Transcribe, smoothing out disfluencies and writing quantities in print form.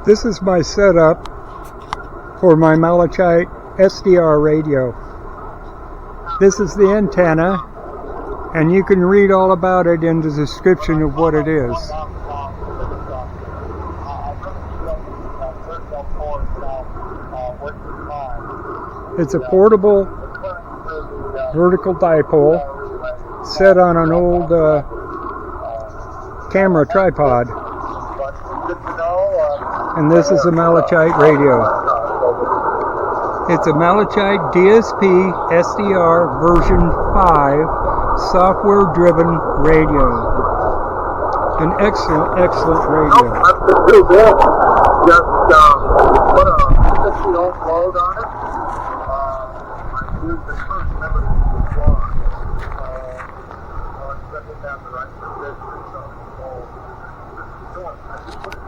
This is my setup for my Malachit SDR radio. This is the antenna, and you can read all about it in the description of what it is. It's a portable vertical dipole set on an old camera tripod. And this is a Malachit radio. It's a Malachit DSP SDR version 5 software driven radio. An excellent radio. Nope, too big. Just put a 60 ohm load on it. I used the first memory to the floor. Set it down the right position. So,